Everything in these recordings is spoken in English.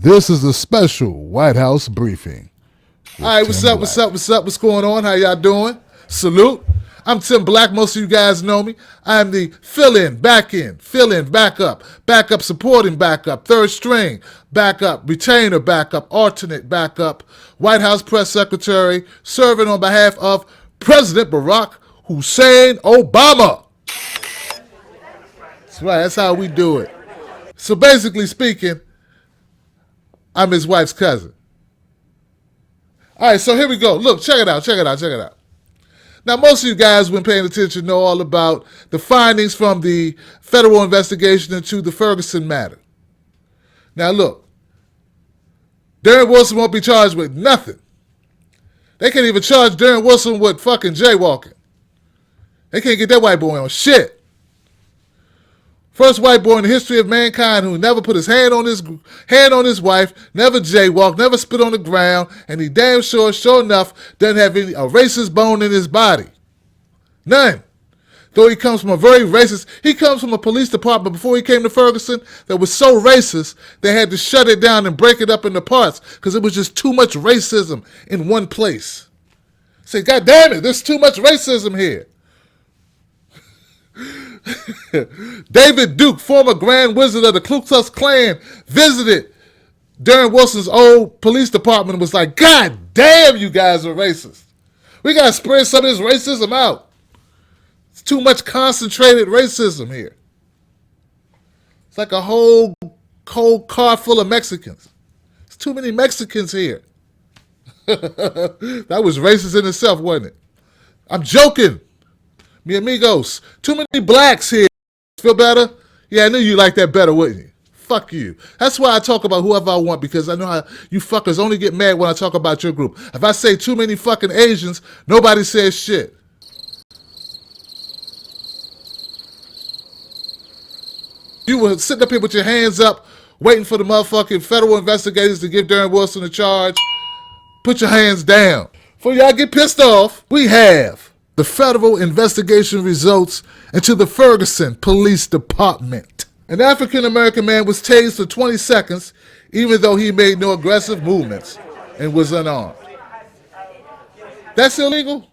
This is a special White House briefing. All right, what's up, what's up, what's up, what's going on? How y'all doing? Salute. I'm Tim Black. Most of you guys know me. I'm the fill-in, backup, supporting backup, third string, backup, retainer backup, alternate backup, White House press secretary, serving on behalf of President Barack Hussein Obama. That's right, that's how we do it. So basically speaking, I'm his wife's cousin. All right, so here we go. Look, check it out. Now, most of you guys who have been paying attention know all about the findings from the federal investigation into the Ferguson matter. Now, look, Darren Wilson won't be charged with nothing. They can't even charge Darren Wilson with fucking jaywalking. They can't get that white boy on shit. First white boy in the history of mankind who never put his hand on his wife, never jaywalked, never spit on the ground, and he damn sure enough, doesn't have a racist bone in his body. None. Though he comes from he comes from a police department before he came to Ferguson that was so racist, they had to shut it down and break it up into parts because it was just too much racism in one place. Say, God damn it, there's too much racism here. David Duke, former Grand Wizard of the Ku Klux Klan, visited Darren Wilson's old police department and was like, God damn, you guys are racist. We got to spread some of this racism out. It's too much concentrated racism here. It's like a whole car full of Mexicans. There's too many Mexicans here. That was racist in itself, wasn't it? I'm joking. Mi amigos, too many blacks here. Feel better? Yeah, I knew you liked that better, wouldn't you? Fuck you. That's why I talk about whoever I want, because I know how you fuckers only get mad when I talk about your group. If I say too many fucking Asians, nobody says shit. You were sitting up here with your hands up, waiting for the motherfucking federal investigators to give Darren Wilson a charge. Put your hands down. Before y'all get pissed off, we have the federal investigation results into the Ferguson Police Department. An African-American man was tased for 20 seconds, even though he made no aggressive movements and was unarmed. That's illegal?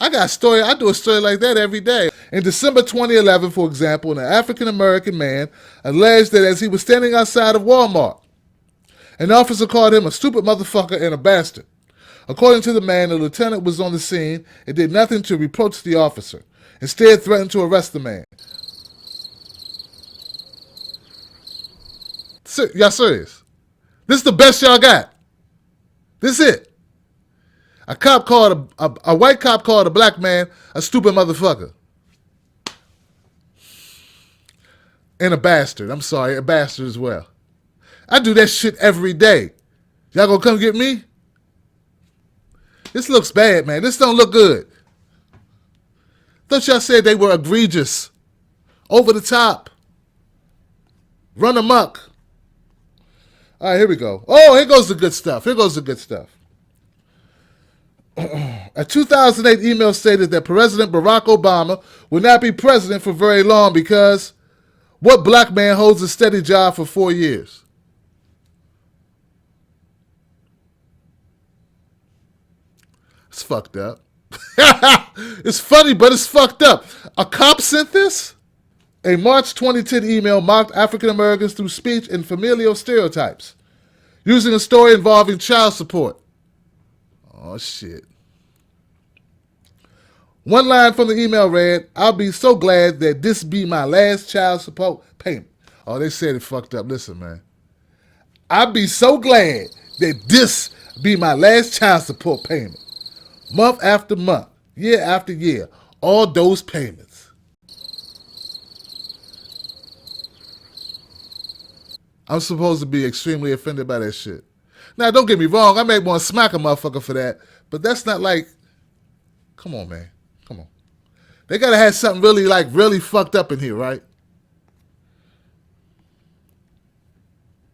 I got a story. I do a story like that every day. In December 2011, for example, an African-American man alleged that as he was standing outside of Walmart, an officer called him a stupid motherfucker and a bastard. According to the man, the lieutenant was on the scene and did nothing to reproach the officer. Instead, threatened to arrest the man. Y'all serious? This is the best y'all got. This is it. A white cop called a black man a stupid motherfucker. And a bastard. I'm sorry, a bastard as well. I do that shit every day. Y'all gonna come get me? This looks bad, man. This don't look good. Thought y'all said they were egregious. Over the top. Run amok. All right, here we go. Oh, here goes the good stuff. A 2008 email stated that President Barack Obama would not be president for very long because what black man holds a steady job for 4 years? It's fucked up. It's funny, but it's fucked up. A cop sent this? A March 2010 email mocked African Americans through speech and familial stereotypes, using a story involving child support. Oh, shit. One line from the email read, I'll be so glad that this be my last child support payment. Oh, they said it fucked up. Listen, man. I'll be so glad that this be my last child support payment. Month after month, year after year, all those payments. I'm supposed to be extremely offended by that shit. Now, don't get me wrong. I may want to smack a motherfucker for that, but that's not like, come on, man. Come on. They got to have something really fucked up in here, right?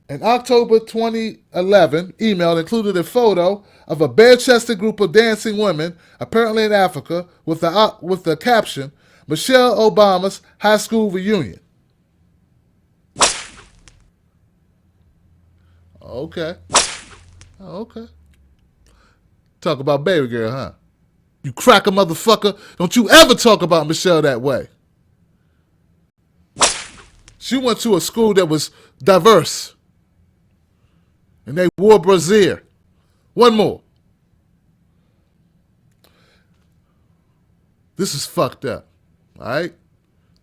An October 2011 email included a photo of a bare-chested group of dancing women, apparently in Africa, with the caption, Michelle Obama's high school reunion. Okay. Oh, okay. Talk about baby girl, huh? You cracker motherfucker. Don't you ever talk about Michelle that way. She went to a school that was diverse. And they wore brassiere. One more. This is fucked up. All right?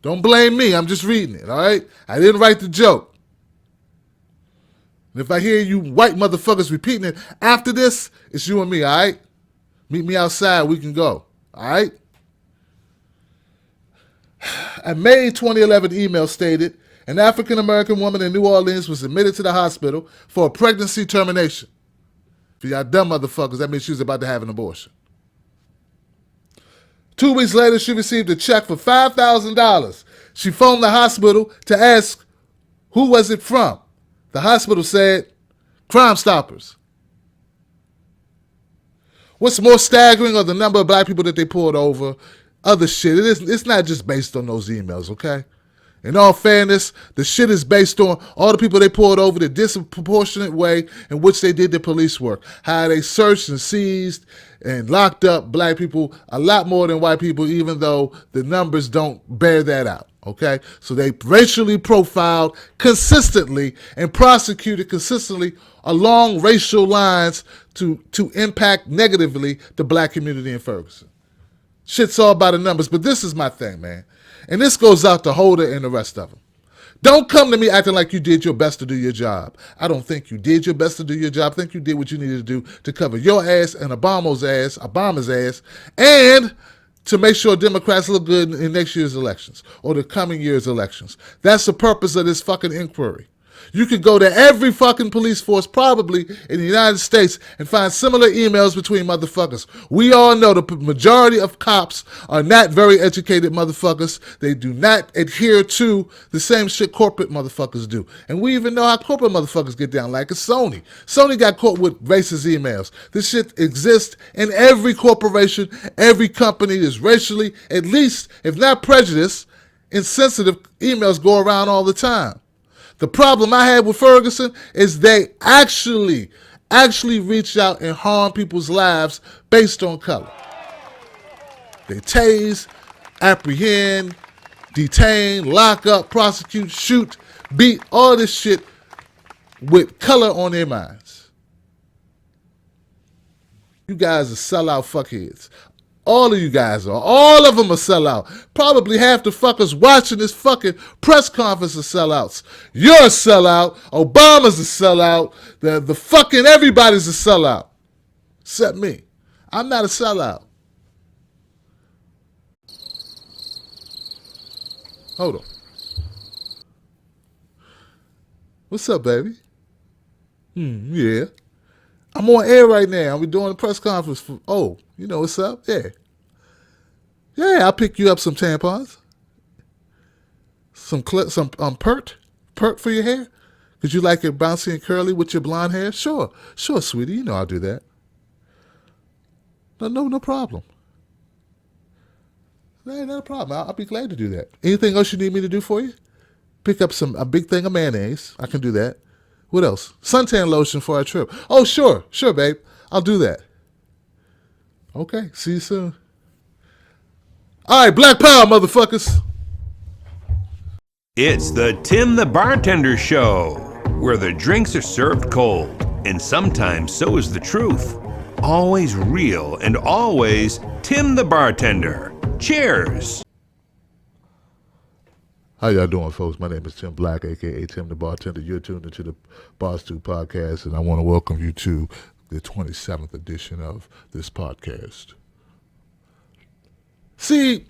Don't blame me. I'm just reading it. All right? I didn't write the joke. And if I hear you white motherfuckers repeating it after this, it's you and me. All right? Meet me outside. We can go. All right? A May 2011 email stated, an African-American woman in New Orleans was admitted to the hospital for a pregnancy termination. For y'all dumb motherfuckers, that means she was about to have an abortion. 2 weeks later, she received a check for $5,000. She phoned the hospital to ask who was it from. The hospital said, Crime Stoppers. What's more staggering are the number of black people that they pulled over, other shit. It's not just based on those emails, okay? In all fairness, the shit is based on all the people they pulled over, the disproportionate way in which they did their police work, how they searched and seized and locked up black people a lot more than white people, even though the numbers don't bear that out, okay? So they racially profiled consistently and prosecuted consistently along racial lines to impact negatively the black community in Ferguson. Shit's all by the numbers, but this is my thing, man. And this goes out to Holder and the rest of them. Don't come to me acting like you did your best to do your job. I don't think you did your best to do your job. I think you did what you needed to do to cover your ass and Obama's ass, and to make sure Democrats look good in next year's elections or the coming year's elections. That's the purpose of this fucking inquiry. You could go to every fucking police force probably in the United States and find similar emails between motherfuckers. We all know the majority of cops are not very educated motherfuckers. They do not adhere to the same shit corporate motherfuckers do. And we even know how corporate motherfuckers get down, like it's Sony. Sony got caught with racist emails. This shit exists in every corporation, every company is racially, at least, if not prejudiced, insensitive emails go around all the time. The problem I had with Ferguson is they actually reach out and harm people's lives based on color. They tase, apprehend, detain, lock up, prosecute, shoot, beat, all this shit with color on their minds. You guys are sellout fuckheads. All of you guys are. All of them are sellout. Probably half the fuckers watching this fucking press conference are sellouts. You're a sellout. Obama's a sellout. The fucking everybody's a sellout. Except me. I'm not a sellout. Hold on. What's up, baby? Yeah. I'm on air right now. We're doing a press conference for, you know what's up? Yeah. Yeah, I'll pick you up some tampons. Some pert for your hair. Because you like it bouncy and curly with your blonde hair? Sure, sweetie. You know I'll do that. No problem. Hey, not a problem. I'll be glad to do that. Anything else you need me to do for you? Pick up a big thing of mayonnaise. I can do that. What else? Suntan lotion for our trip. Oh, sure, babe. I'll do that. Okay, see you soon. All right, Black Power, motherfuckers. It's the Tim the Bartender Show, where the drinks are served cold, and sometimes so is the truth. Always real and always Tim the Bartender. Cheers. How y'all doing, folks? My name is Tim Black, a.k.a. Tim the Bartender. You're tuned into the Boss 2 podcast, and I want to welcome you to the 27th edition of this podcast. See,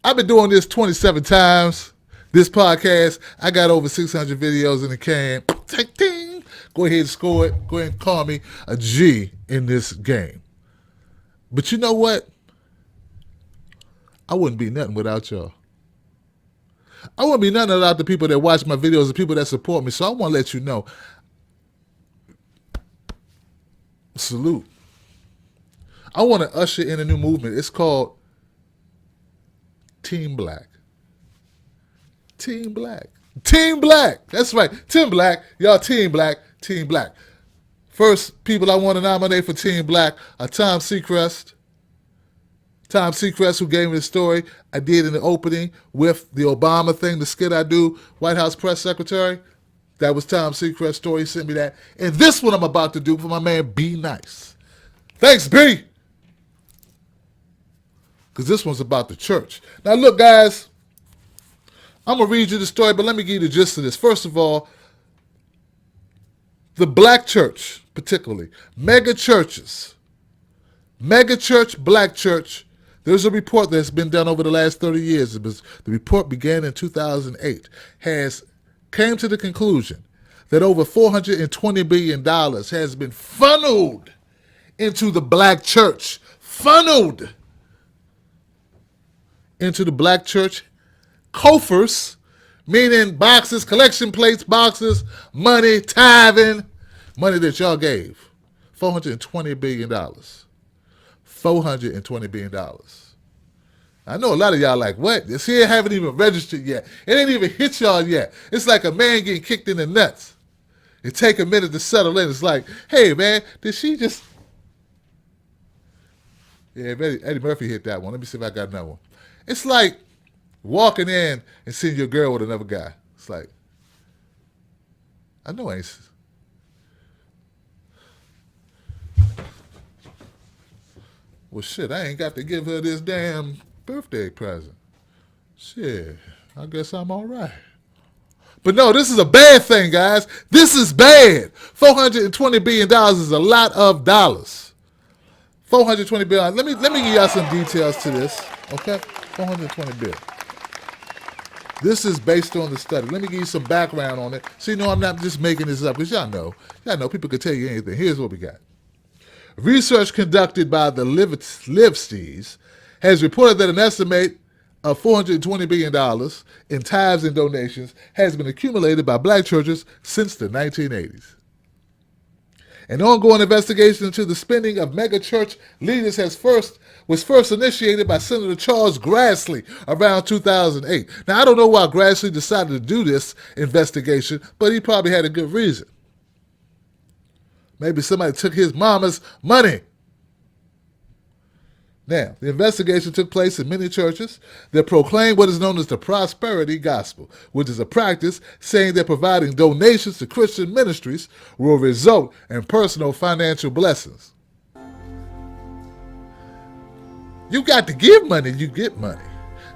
I've been doing this 27 times, this podcast. I got over 600 videos in the can. Ding. Go ahead and score it. Go ahead and call me a G in this game. But you know what? I wouldn't be nothing without y'all. I wouldn't be nothing without the people that watch my videos, the people that support me. So I want to let you know. Salute. I want to usher in a new movement. It's called Team Black. Team Black. Team Black. That's right. Tim Black. Y'all Team Black. Team Black. First people I want to nominate for Team Black are Tom Seacrest. Tom Seacrest, who gave me the story I did in the opening with the Obama thing, the skit I do, White House press secretary. That was Tom Seacrest's story. He sent me that. And this one I'm about to do for my man B Nice. Thanks, B. Because this one's about the church. Now, look, guys, I'm going to read you the story, but let me give you the gist of this. First of all, the black church, particularly, mega churches, mega church, black church. There's a report that's been done over the last 30 years. The report began in 2008, came to the conclusion that over $420 billion has been funneled into the black church. Funneled into the black church coffers, meaning boxes, collection plates, boxes, money, tithing, money that y'all gave. $420 billion. $420 billion. I know a lot of y'all like, what? This here haven't even registered yet. It ain't even hit y'all yet. It's like a man getting kicked in the nuts. It take a minute to settle in. It's like, hey, man, did she just... Yeah, Eddie Murphy hit that one. Let me see if I got another one. It's like walking in and seeing your girl with another guy. It's like, I know I ain't... Well, shit, I ain't got to give her this damn birthday present. Shit, I guess I'm all right. But no, this is a bad thing, guys. This is bad. $420 billion is a lot of dollars. $420 billion. Let me give y'all some details to this, okay? $420 billion. This is based on the study. Let me give you some background on it. So you know I'm not just making this up, because y'all know people can tell you anything. Here's what we got. Research conducted by the Livestees has reported that an estimate of $420 billion in tithes and donations has been accumulated by black churches since the 1980s. An ongoing investigation into the spending of mega church leaders was first initiated by Senator Charles Grassley around 2008. Now, I don't know why Grassley decided to do this investigation, but he probably had a good reason. Maybe somebody took his mama's money. Now, the investigation took place in many churches that proclaim what is known as the prosperity gospel, which is a practice saying that providing donations to Christian ministries will result in personal financial blessings. You got to give money, you get money.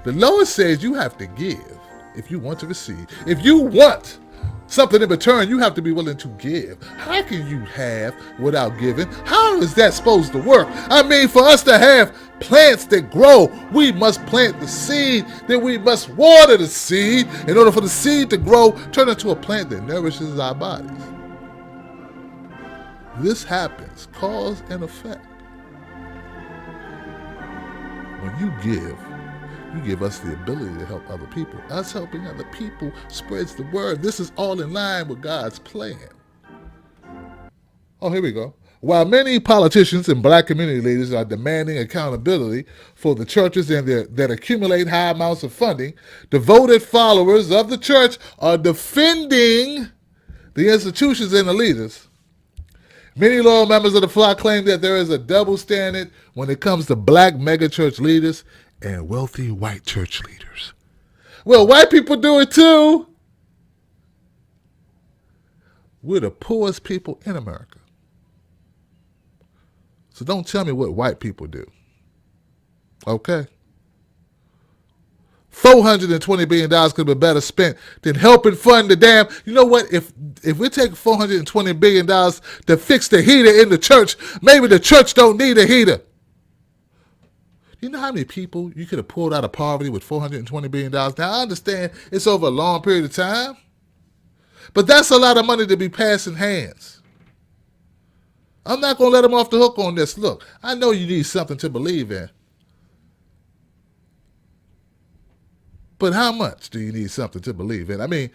The Lord says you have to give if you want to receive. If you want something in return, you have to be willing to give. How can you have without giving? How is that supposed to work? I mean, for us to have plants that grow, we must plant the seed, then we must water the seed in order for the seed to grow, turn into a plant that nourishes our bodies. This happens, cause and effect. When you give us the ability to help other people. Us helping other people spreads the word. This is all in line with God's plan. Oh, here we go. While many politicians and black community leaders are demanding accountability for the churches that accumulate high amounts of funding, devoted followers of the church are defending the institutions and the leaders. Many loyal members of the flock claim that there is a double standard when it comes to black megachurch leaders and wealthy white church leaders. Well, white people do it too. We're the poorest people in America. So don't tell me what white people do. Okay? $420 billion could have been better spent than helping fund the damn... You know what? If we take $420 billion to fix the heater in the church, maybe the church don't need a heater. You know how many people you could have pulled out of poverty with $420 billion? Now, I understand it's over a long period of time, but that's a lot of money to be passing hands. I'm not going to let them off the hook on this. Look, I know you need something to believe in, but how much do you need something to believe in? I mean,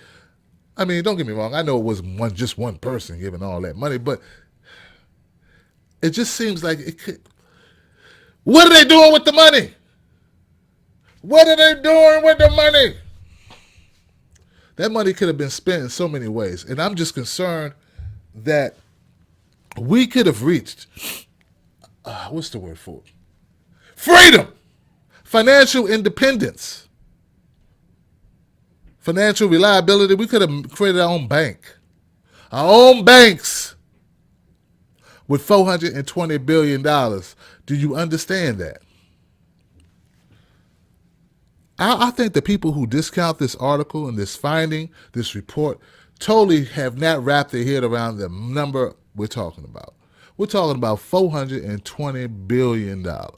don't get me wrong. I know it was just one person giving all that money, but it just seems like it could... What are they doing with the money? What are they doing with the money? That money could have been spent in so many ways. And I'm just concerned that we could have reached, what's the word for it? Freedom, financial independence, financial reliability. We could have created our own bank, our own banks with $420 billion. Do you understand that? I think the people who discount this article and this finding, this report, totally have not wrapped their head around the number we're talking about. We're talking about $420 billion. Now,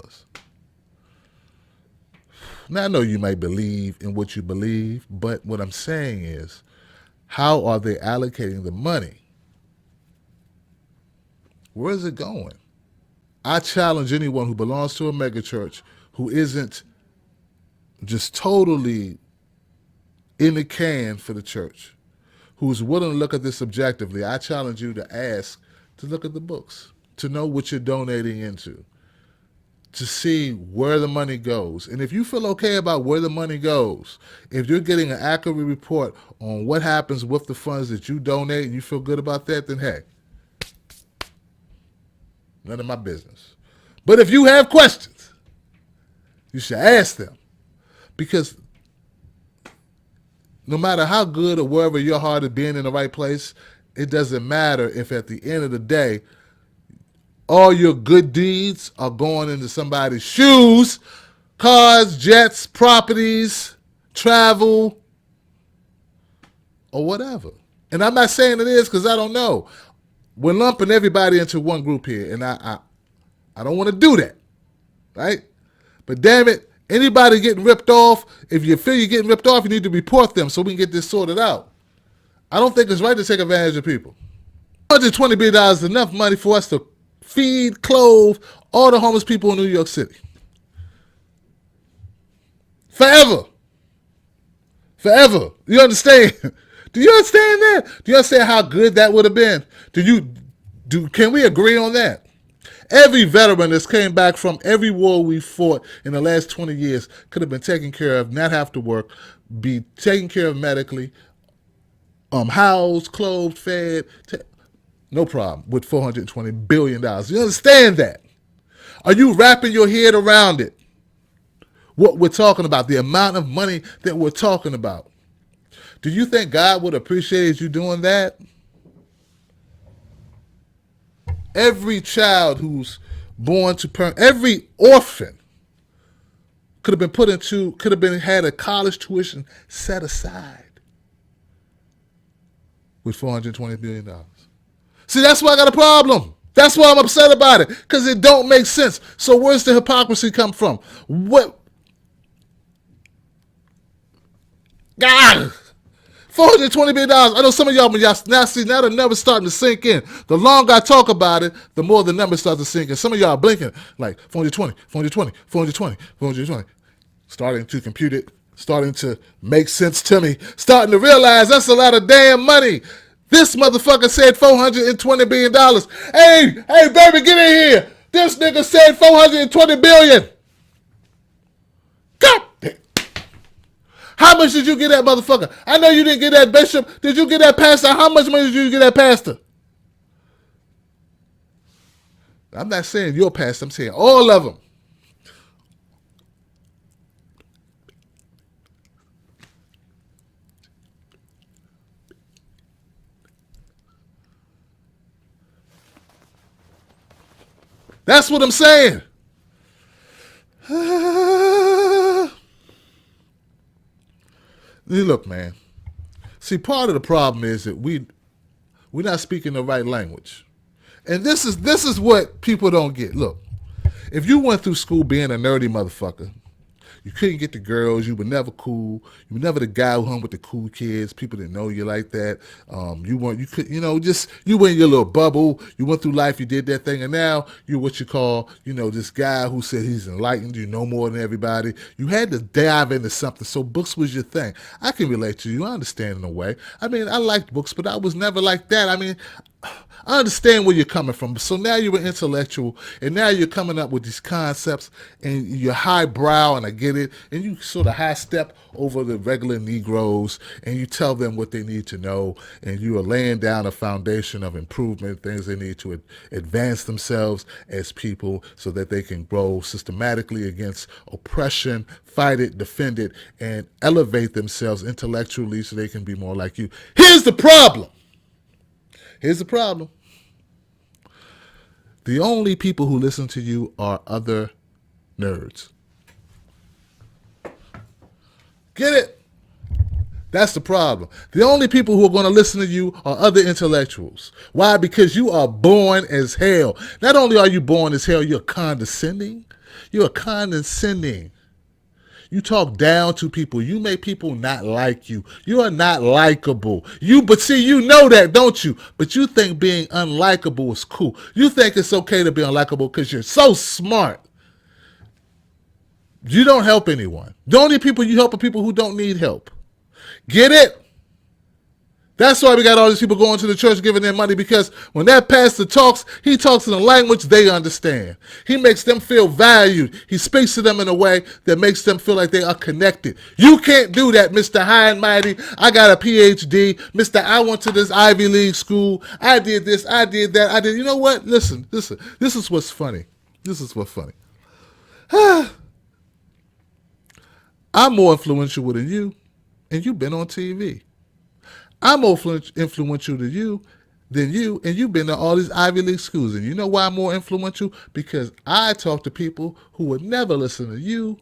I know you might believe in what you believe, but what I'm saying is, how are they allocating the money? Where is it going? I challenge anyone who belongs to a megachurch who isn't just totally in the can for the church, who's willing to look at this objectively. I challenge you to ask to look at the books, to know what you're donating into, to see where the money goes. And if you feel okay about where the money goes, if you're getting an accurate report on what happens with the funds that you donate and you feel good about that, then hey, none of my business. But if you have questions, you should ask them. Because no matter how good or wherever your heart is being in the right place, it doesn't matter if at the end of the day, all your good deeds are going into somebody's shoes, cars, jets, properties, travel, or whatever. And I'm not saying it is because I don't know. We're lumping everybody into one group here, and I don't want to do that, right? But damn it, anybody getting ripped off, if you feel you're getting ripped off, you need to report them so we can get this sorted out. I don't think it's right to take advantage of people. $120 billion is enough money for us to feed, clothe all the homeless people in New York City. Forever. Forever. You understand? Do you understand that? Do you understand how good that would have been? Can we agree on that? Every veteran that's came back from every war we fought in the last 20 years could have been taken care of, not have to work, be taken care of medically, housed, clothed, fed, no problem with $420 billion. You understand that? Are you wrapping your head around it? What we're talking about, the amount of money that we're talking about. Do you think God would appreciate you doing that? Every child who's born to every orphan could have been had a college tuition set aside with $420 billion. See, that's why I got a problem. That's why I'm upset about it, because it don't make sense. So where's the hypocrisy come from? What? God! $420 billion. I know some of y'all now the number's starting to sink in. The longer I talk about it, the more the numbers start to sink in. Some of y'all are blinking like 420, 420, 420, 420. Starting to compute it, starting to make sense to me, starting to realize that's a lot of damn money. This motherfucker said $420 billion. Hey, baby, get in here. This nigga said $420 billion. God damn. How much did you get that motherfucker? I know you didn't get that bishop. Did you get that pastor? How much money did you get that pastor? I'm not saying your pastor. I'm saying all of them. That's what I'm saying. Look, man. See, part of the problem is that we're not speaking the right language. And this is what people don't get. Look, if you went through school being a nerdy motherfucker, you couldn't get the girls, you were never cool, you were never the guy who hung with the cool kids, people didn't know you like that, you were in your little bubble, you went through life, you did that thing, and now you're what you call, this guy who said he's enlightened, you know more than everybody. You had to dive into something, so books was your thing. I can relate to you, I understand in a way. I mean, I liked books, but I was never like that. I mean, I understand where you're coming from. So now you're an intellectual, and now you're coming up with these concepts, and you're highbrow, and I get it, and you sort of high step over the regular Negroes, and you tell them what they need to know, and you are laying down a foundation of improvement, things they need to advance themselves as people so that they can grow systematically against oppression, fight it, defend it, and elevate themselves intellectually so they can be more like you. Here's the problem. Here's the problem. The only people who listen to you are other nerds. Get it? That's the problem. The only people who are going to listen to you are other intellectuals. Why? Because you are born as hell. Not only are you born as hell, you're condescending. You're condescending. You talk down to people. You make people not like you. You are not likable. But see, you know that, don't you? But you think being unlikable is cool. You think it's okay to be unlikable because you're so smart. You don't help anyone. The only people you help are people who don't need help. Get it? That's why we got all these people going to the church giving their money, because when that pastor talks, he talks in a language they understand. He makes them feel valued. He speaks to them in a way that makes them feel like they are connected. You can't do that, Mr. High and Mighty. I got a PhD. Mr. I went to this Ivy League school. I did this. I did that. I did. You know what? Listen. This is what's funny. This is what's funny. I'm more influential than you, and you've been on TV. I'm more influential than you, and you've been to all these Ivy League schools. And you know why I'm more influential? Because I talk to people who would never listen to you.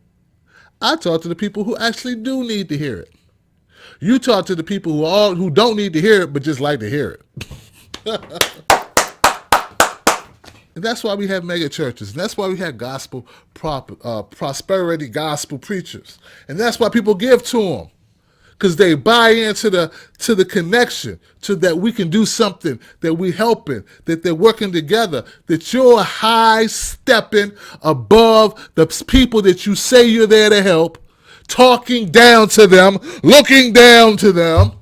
I talk to the people who actually do need to hear it. You talk to the people who don't need to hear it, but just like to hear it. And that's why we have mega churches. And that's why we have prosperity gospel preachers. And that's why people give to them. Because they buy into the connection, to that we can do something, that we helping, that they're working together, that you're high stepping above the people that you say you're there to help, talking down to them, looking down to them,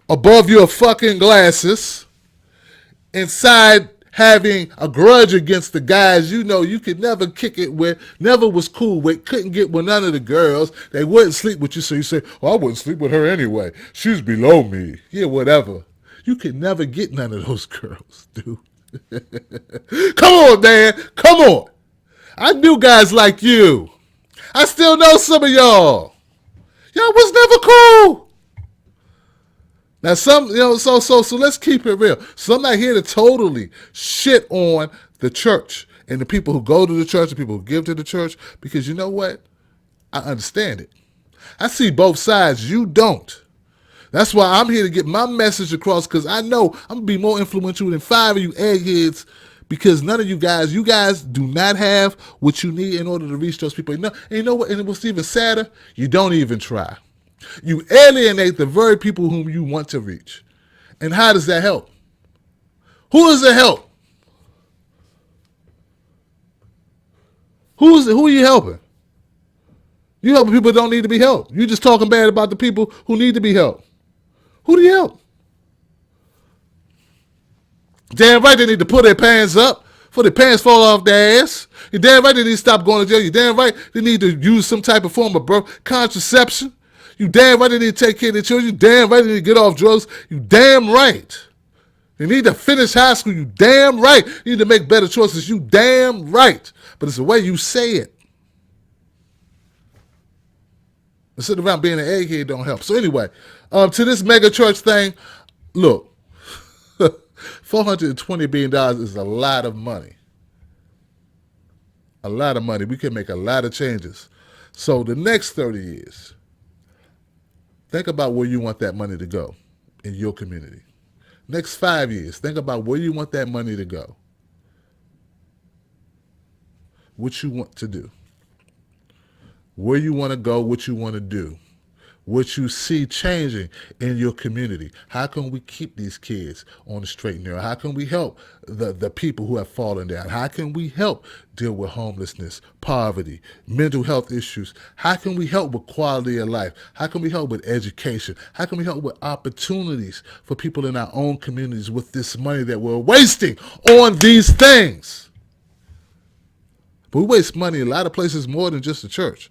above your fucking glasses, inside having a grudge against the guys you know you could never kick it with, never was cool with, couldn't get with none of the girls. They wouldn't sleep with you, so you say, well, I wouldn't sleep with her anyway. She's below me. Yeah, whatever. You could never get none of those girls, dude. Come on, man. Come on. I knew guys like you. I still know some of y'all. Y'all was never cool. Now, so let's keep it real. So I'm not here to totally shit on the church and the people who go to the church, the people who give to the church, because you know what? I understand it. I see both sides. You don't. That's why I'm here to get my message across, because I know I'm going to be more influential than 5 of you eggheads, because none of you guys do not have what you need in order to reach those people. And you know what? And what's even sadder? You don't even try. You alienate the very people whom you want to reach. And how does that help? Who does it help? Who are you helping? You helping people that don't need to be helped. You just talking bad about the people who need to be helped. Who do you help? Damn right they need to pull their pants up before their pants fall off their ass. You damn right they need to stop going to jail. You damn right they need to use some type of form of contraception. You damn right they need to take care of their children. You damn right they need to get off drugs. You damn right. They need to finish high school. You damn right. You need to make better choices. You damn right. But it's the way you say it. And sitting around being an egghead don't help. So anyway, to this mega church thing, look, $420 billion is a lot of money. A lot of money. We can make a lot of changes. So the next 30 years, think about where you want that money to go in your community. Next 5 years, think about where you want that money to go. What you want to do. Where you want to go, what you want to do. what you see changing in your community. How can we keep these kids on the straight and narrow? How can we help the people who have fallen down? How can we help deal with homelessness, poverty, mental health issues? How can we help with quality of life? How can we help with education? How can we help with opportunities for people in our own communities with this money that we're wasting on these things? But we waste money in a lot of places more than just the church.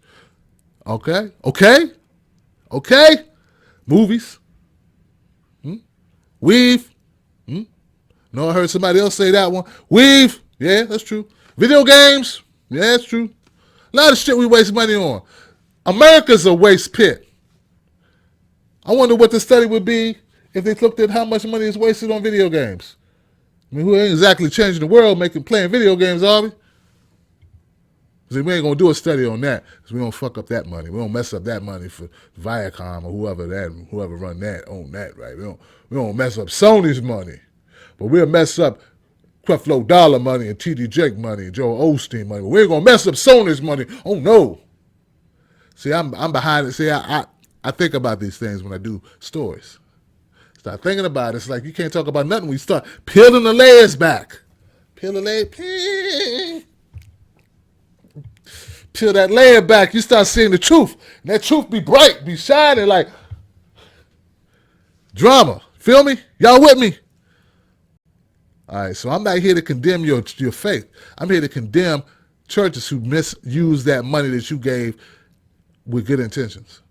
Okay? Movies. Weave. No, I heard somebody else say that one. Weave. Yeah, that's true. Video games. Yeah, that's true. A lot of shit we waste money on. America's a waste pit. I wonder what the study would be if they looked at how much money is wasted on video games. I mean, we ain't exactly changing the world playing video games, are we? We ain't gonna do a study on that because we don't fuck up that money. We don't mess up that money for Viacom or whoever run that, own that, right? We don't mess up Sony's money, but we'll mess up Creflo Dollar money and T.D. Jakes money and Joel Osteen money. But we ain't gonna mess up Sony's money. Oh no! See, I'm behind it. See, I think about these things when I do stories. Start thinking about it. It's like you can't talk about nothing when you start peeling the layers back. Peel the layer. Peel that layer back, you start seeing the truth. And that truth be bright, be shining like drama. Feel me? Y'all with me? All right, so I'm not here to condemn your faith. I'm here to condemn churches who misuse that money that you gave with good intentions.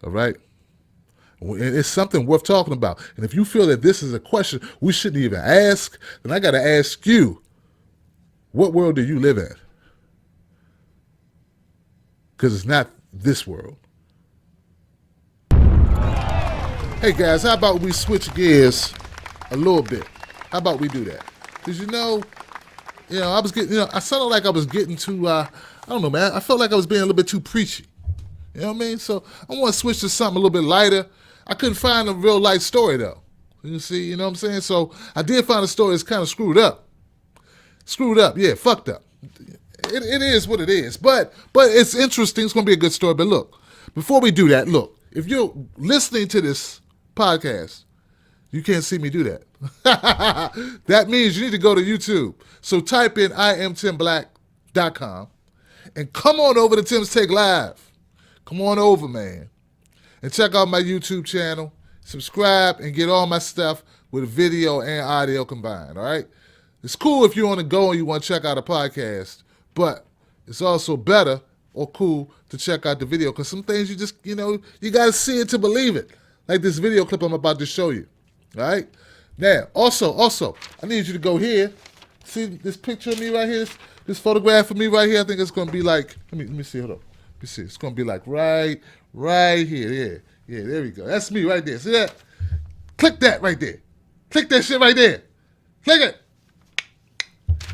All right? And it's something worth talking about. And if you feel that this is a question we shouldn't even ask, then I got to ask you, what world do you live in? Because it's not this world. Hey guys, how about we switch gears a little bit? How about we do that? Because I was getting, I sounded like I was getting too, I don't know, man. I felt like I was being a little bit too preachy. You know what I mean? So I want to switch to something a little bit lighter. I couldn't find a real light story though. You see, you know what I'm saying? So I did find a story that's kind of screwed up. Yeah, fucked up. It is what it is, but it's interesting. It's going to be a good story. But look, before we do that, look, if you're listening to this podcast, you can't see me do that. That means you need to go to YouTube. So type in IamTimBlack.com and come on over to Tim's Take Live. Come on over, man, and check out my YouTube channel. Subscribe and get all my stuff with video and audio combined. All right, it's cool if you're on the go and you want to check out a podcast. But it's also better or cool to check out the video because some things you just, you got to see it to believe it. Like this video clip I'm about to show you. All right? Now, also, I need you to go here. See this picture of me right here? This photograph of me right here? I think it's going to be like, let me see, hold up. Let me see. It's going to be like right here. Yeah, there we go. That's me right there. See that? Click that right there. Click that shit right there. Click it.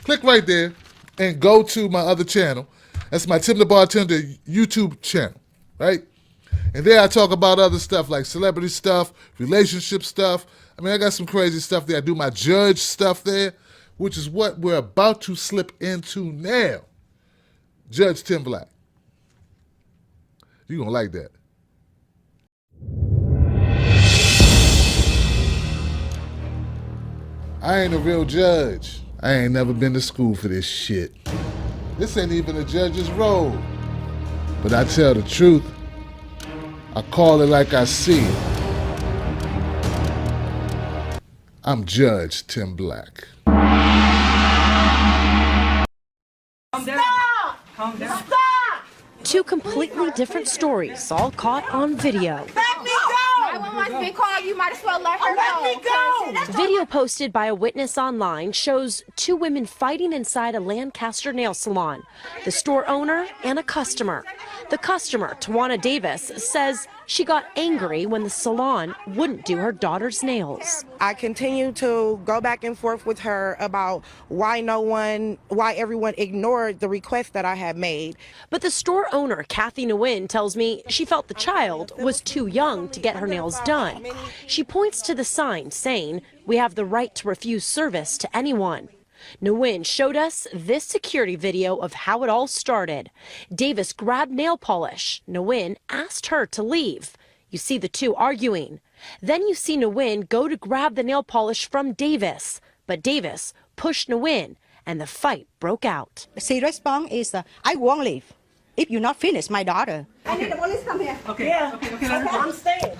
Click right there. And go to my other channel. That's my Tim the Bartender YouTube channel, right? And there I talk about other stuff like celebrity stuff, relationship stuff. I mean, I got some crazy stuff there. I do my judge stuff there, which is what we're about to slip into now. Judge Tim Black. You're going to like that. I ain't a real judge. I ain't never been to school for this shit. This ain't even a judge's role. But I tell the truth. I call it like I see it. I'm Judge Tim Black. Stop! Calm down. Stop! Two completely different stories, all caught on video. Let me go! 911's been called. You might as well let her Let me go! Video posted by a witness online shows two women fighting inside a Lancaster nail salon, the store owner and a customer. The customer, Tawana Davis, says she got angry when the salon wouldn't do her daughter's nails. I continue to go back and forth with her about why everyone ignored the request that I had made. But the store owner, Kathy Nguyen, tells me she felt the child was too young to get her nails done. She points to the sign saying, "We have the right to refuse service to anyone." Nguyen showed us this security video of how it all started. Davis grabbed nail polish. Nguyen asked her to leave. You see the two arguing. Then you see Nguyen go to grab the nail polish from Davis, but Davis pushed Nguyen, and the fight broke out. She response is, I won't leave if you not finish my daughter. I need the police come here. Okay, I'm staying.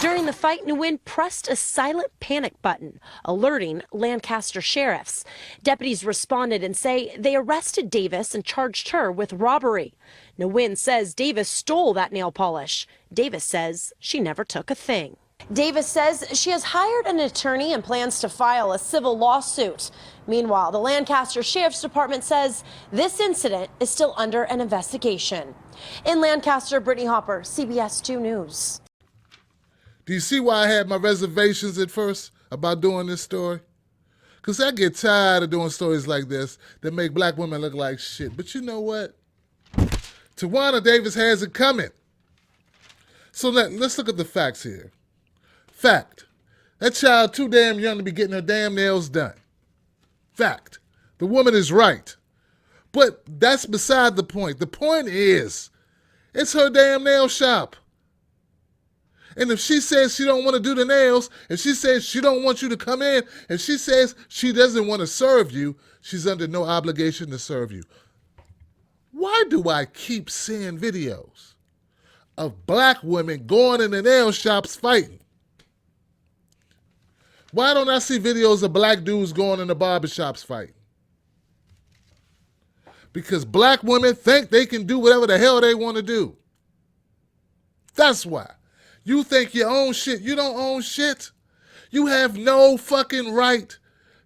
During the fight, Nguyen pressed a silent panic button, alerting Lancaster sheriffs. Deputies responded and say they arrested Davis and charged her with robbery. Nguyen says Davis stole that nail polish. Davis says she never took a thing. Davis says she has hired an attorney and plans to file a civil lawsuit. Meanwhile, the Lancaster Sheriff's Department says this incident is still under an investigation. In Lancaster, Brittany Hopper, CBS 2 News. Do you see why I had my reservations at first about doing this story? Because I get tired of doing stories like this that make black women look like shit. But you know what? Tawana Davis has it coming. So let's look at the facts here. Fact. That child too damn young to be getting her damn nails done. Fact. The woman is right. But that's beside the point. The point is, it's her damn nail shop. And if she says she don't want to do the nails, if she says she don't want you to come in, if she says she doesn't want to serve you, she's under no obligation to serve you. Why do I keep seeing videos of black women going in the nail shops fighting? Why don't I see videos of black dudes going in the barbershops fighting? Because black women think they can do whatever the hell they want to do. That's why. You think you own shit. You don't own shit. You have no fucking right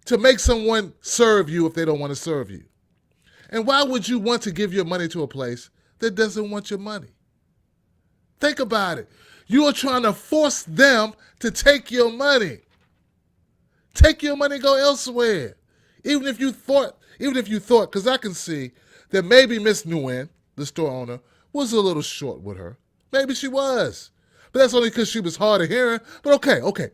to make someone serve you if they don't want to serve you. And why would you want to give your money to a place that doesn't want your money? Think about it. You are trying to force them to take your money. Take your money and go elsewhere. Even if you thought, because I can see that maybe Miss Nguyen, the store owner, was a little short with her. Maybe she was. But that's only because she was hard of hearing. But okay.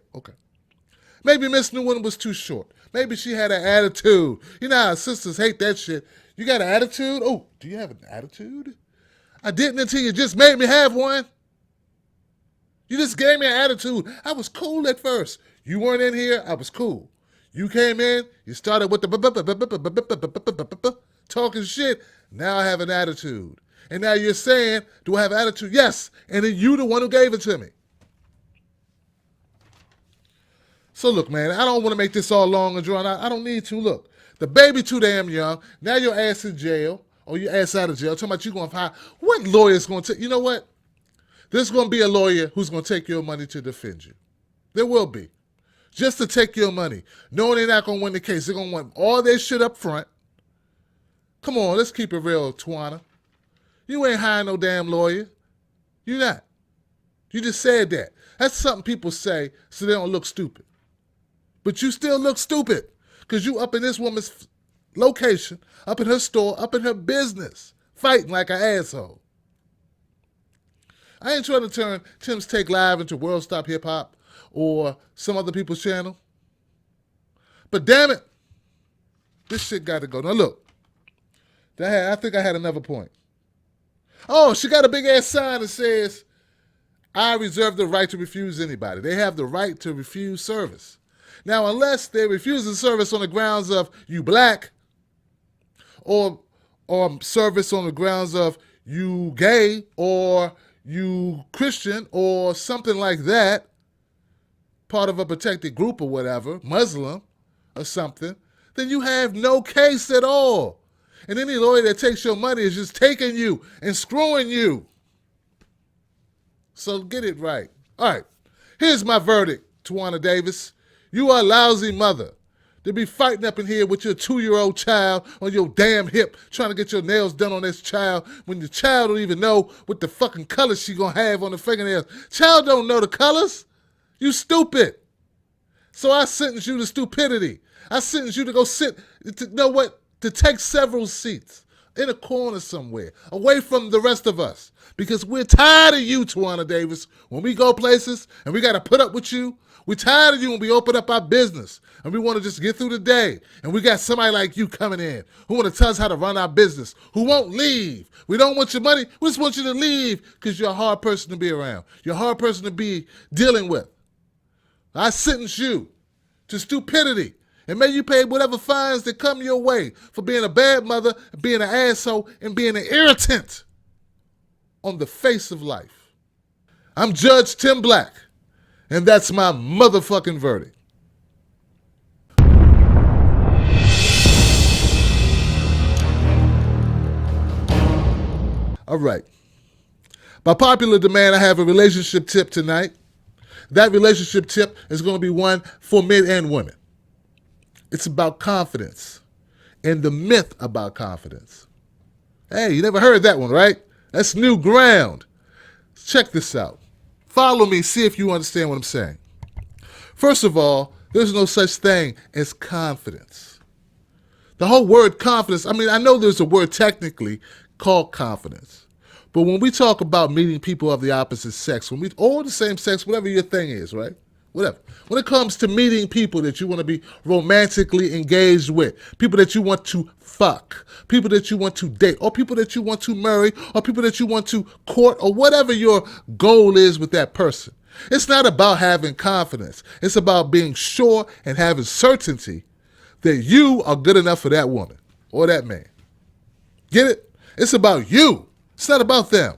Maybe Miss Nguyen was too short. Maybe she had an attitude. You know how sisters hate that shit. You got an attitude? Oh, do you have an attitude? I didn't until you just made me have one. You just gave me an attitude. I was cool at first. You weren't in here, I was cool. You came in, you started with the talking shit. Now I have an attitude. And now you're saying, do I have attitude? Yes. And then you the one who gave it to me. So look, man, I don't want to make this all long and drawn out. I don't need to. Look, the baby too damn young. Now your ass in jail, or your ass out of jail. Talking about you going to hire. What lawyer's going to take? You know what? There's going to be a lawyer who's going to take your money to defend you. There will be. Just to take your money. Knowing they're not going to win the case. They're going to want all their shit up front. Come on, let's keep it real, Tawana. You ain't hiring no damn lawyer. You not. You just said that. That's something people say so they don't look stupid. But you still look stupid because you up in this woman's location, up in her store, up in her business, fighting like an asshole. I ain't trying to turn Tim's Take Live into World Stop Hip Hop or some other people's channel. But damn it, this shit got to go. Now look, I think I had another point. Oh, she got a big ass sign that says, I reserve the right to refuse anybody. They have the right to refuse service. Now, unless they refuse the service on the grounds of you black or service on the grounds of you gay or you Christian or something like that, part of a protected group or whatever, Muslim or something, then you have no case at all. And any lawyer that takes your money is just taking you and screwing you. So get it right. All right, here's my verdict, Tawana Davis. You are a lousy mother to be fighting up in here with your 2-year-old child on your damn hip trying to get your nails done on this child when the child don't even know what the fucking colors she gonna have on the fingernails. Child don't know the colors. You stupid. So I sentence you to stupidity. I sentence you to go sit, to know what? To take several seats in a corner somewhere, away from the rest of us. Because we're tired of you, Tawana Davis. When we go places and we got to put up with you, we're tired of you when we open up our business and we want to just get through the day. And we got somebody like you coming in who want to tell us how to run our business, who won't leave. We don't want your money. We just want you to leave because you're a hard person to be around. You're a hard person to be dealing with. I sentence you to stupidity. And may you pay whatever fines that come your way for being a bad mother, being an asshole, and being an irritant on the face of life. I'm Judge Tim Black, and that's my motherfucking verdict. All right. By popular demand, I have a relationship tip tonight. That relationship tip is going to be one for men and women. It's about confidence and the myth about confidence. Hey, you never heard that one, right? That's new ground. Check this out. Follow me, see if you understand what I'm saying. First of all, there's no such thing as confidence. The whole word confidence, I know there's a word technically called confidence. But when we talk about meeting people of the opposite sex, or the same sex, whatever your thing is, right? Whatever. When it comes to meeting people that you want to be romantically engaged with, people that you want to fuck, people that you want to date, or people that you want to marry, or people that you want to court, or whatever your goal is with that person. It's not about having confidence. It's about being sure and having certainty that you are good enough for that woman or that man. Get it? It's about you. It's not about them.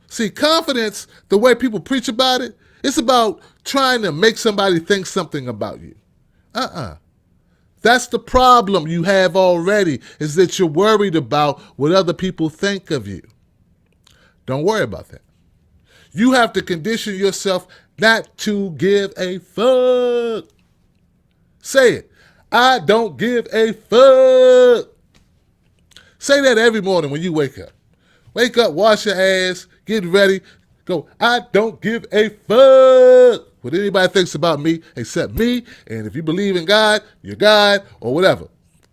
See, confidence, the way people preach about it, it's about trying to make somebody think something about you. That's the problem you have already, is that you're worried about what other people think of you. Don't worry about that. You have to condition yourself not to give a fuck. Say it. I don't give a fuck. Say that every morning when you wake up. Wake up, wash your ass, get ready. Go, I don't give a fuck what anybody thinks about me except me. And if you believe in God, you're God or whatever.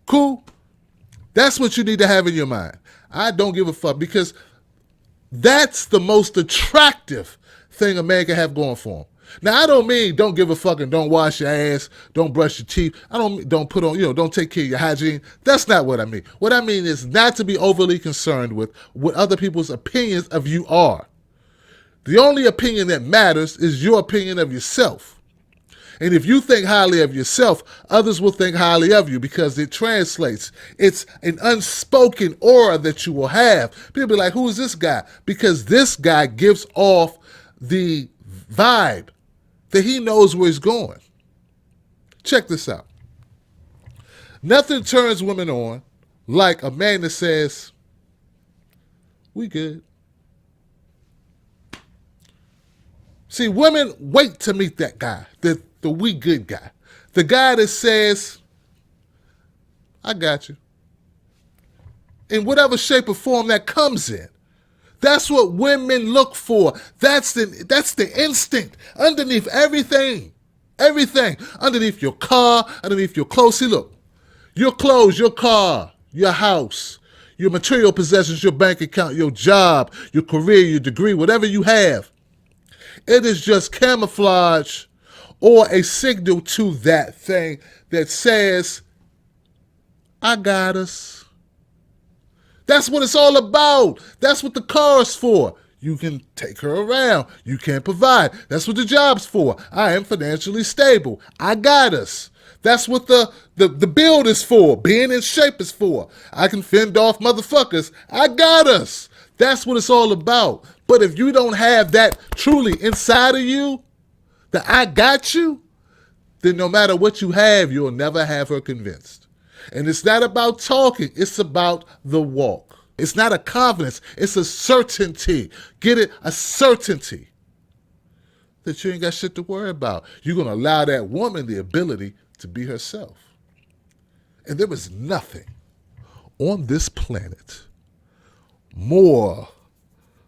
Cool. That's what you need to have in your mind. I don't give a fuck, because that's the most attractive thing a man can have going for him. Now, I don't mean don't give a fuck and don't wash your ass, don't brush your teeth. Don't put on, don't take care of your hygiene. That's not what I mean. What I mean is not to be overly concerned with what other people's opinions of you are. The only opinion that matters is your opinion of yourself. And if you think highly of yourself, others will think highly of you, because it translates. It's an unspoken aura that you will have. People be like, who is this guy? Because this guy gives off the vibe that he knows where he's going. Check this out. Nothing turns women on like a man that says, we good. See, women wait to meet that guy, the we good guy. The guy that says, I got you. In whatever shape or form that comes in. That's what women look for. That's the instinct underneath everything. Everything. Underneath your car, underneath your clothes. See, look, your clothes, your car, your house, your material possessions, your bank account, your job, your career, your degree, whatever you have. It is just camouflage or a signal to that thing that says, I got us. That's what it's all about. That's what the car is for. You can take her around. You can provide. That's what the job's for. I am financially stable. I got us. That's what the build is for. Being in shape is for. I can fend off motherfuckers. I got us. That's what it's all about. But if you don't have that truly inside of you, that I got you, then no matter what you have, you'll never have her convinced. And it's not about talking. It's about the walk. It's not a confidence. It's a certainty. Get it? A certainty that you ain't got shit to worry about. You're going to allow that woman the ability to be herself. And there is nothing on this planet more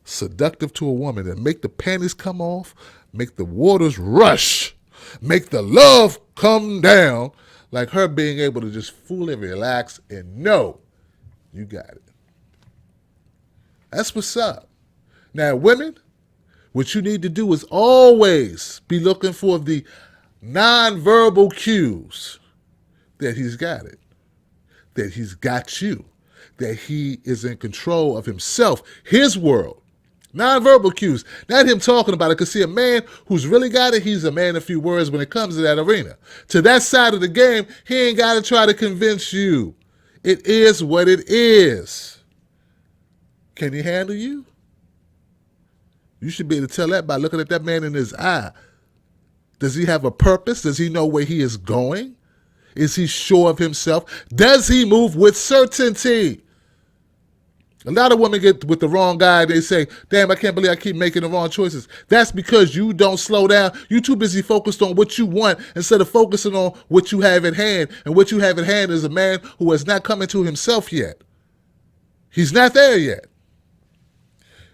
seductive to a woman than make the panties come off, make the waters rush, make the love come down, like her being able to just fully relax and know You got it. That's what's up. Now, women, what you need to do is always be looking for the nonverbal cues that he's got it, that he's got you, that he is in control of himself, his world. Nonverbal cues, not him talking about it, because see, a man who's really got it, he's a man of few words when it comes to that arena. To that side of the game, he ain't got to try to convince you. It is what it is. Can he handle you? You should be able to tell that by looking at that man in his eye. Does he have a purpose? Does he know where he is going? Is he sure of himself? Does he move with certainty? A lot of women get with the wrong guy. They say, damn, I can't believe I keep making the wrong choices. That's because you don't slow down. You're too busy focused on what you want instead of focusing on what you have at hand. And what you have at hand is a man who has not come into himself yet. He's not there yet.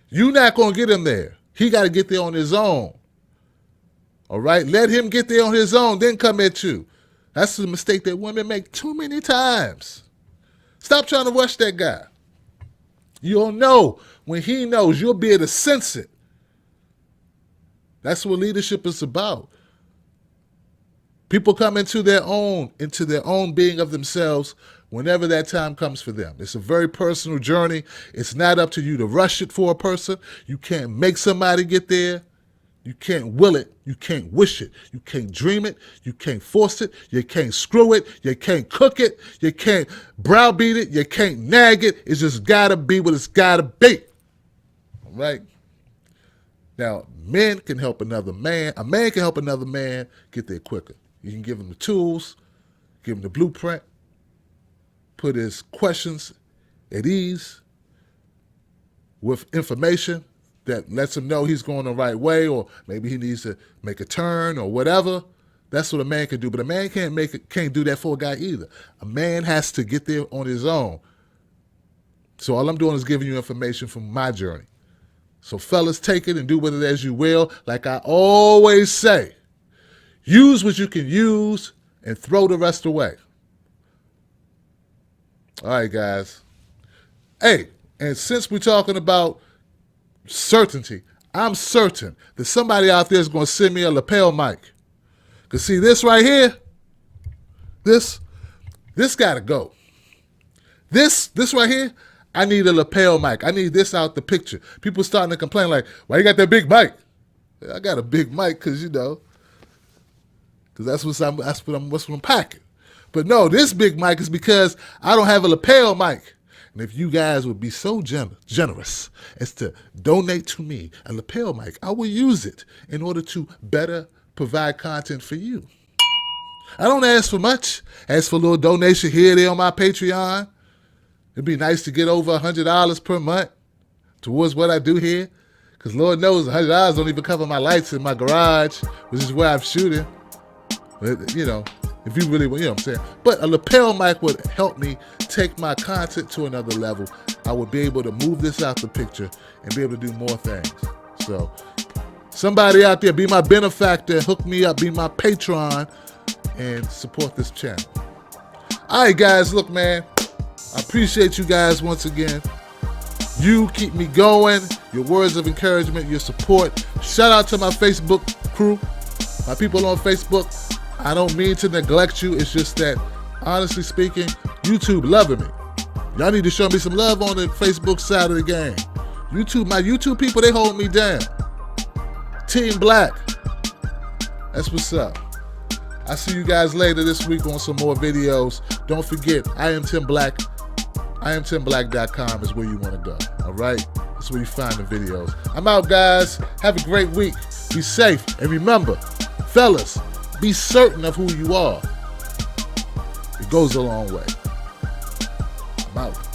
You're not going to get him there. He got to get there on his own. All right? Let him get there on his own, then come at you. That's the mistake that women make too many times. Stop trying to rush that guy. You'll know when he knows. You'll be able to sense it. That's what leadership is about. People come into their own being of themselves whenever that time comes for them. It's a very personal journey. It's not up to you to rush it for a person. You can't make somebody get there. You can't will it. You can't wish it. You can't dream it. You can't force it. You can't screw it. You can't cook it. You can't browbeat it. You can't nag it. It's just got to be what it's got to be. All right? Now, men can help another man. A man can help another man get there quicker. You can give him the tools, give him the blueprint, put his questions at ease with information that lets him know he's going the right way, or maybe he needs to make a turn or whatever. That's what a man can do. But a man can't do that for a guy either. A man has to get there on his own. So all I'm doing is giving you information from my journey. So fellas, take it and do with it as you will. Like I always say, use what you can use and throw the rest away. All right, guys. Hey, and since we're talking about certainty, I'm certain that somebody out there is going to send me a lapel mic. Because see, this right here, this got to go. This right here, I need a lapel mic. I need this out the picture. People starting to complain like, why you got that big mic? I got a big mic because, because that's what I'm packing. But no, this big mic is because I don't have a lapel mic. And if you guys would be so generous as to donate to me a lapel mic, I will use it in order to better provide content for you. I don't ask for much. Ask for a little donation here or there on my Patreon. It'd be nice to get over $100 per month towards what I do here. Because Lord knows $100 don't even cover my lights in my garage, which is where I'm shooting. But, if you really want, what I'm saying. But a lapel mic would help me take my content to another level. I would be able to move this out the picture and be able to do more things. So somebody out there, be my benefactor, hook me up, be my patron, and support this channel. All right, guys, look, man, I appreciate you guys once again. You keep me going, your words of encouragement, your support. Shout out to my Facebook crew, my people on Facebook. I don't mean to neglect you. It's just that, honestly speaking, YouTube loving me. Y'all need to show me some love on the Facebook side of the game. My YouTube people, they hold me down. Team Black. That's what's up. I'll see you guys later this week on some more videos. Don't forget, I am Tim Black. IamTimBlack.com is where you want to go. All right? That's where you find the videos. I'm out, guys. Have a great week. Be safe. And remember, fellas, be certain of who you are. It goes a long way. I'm out.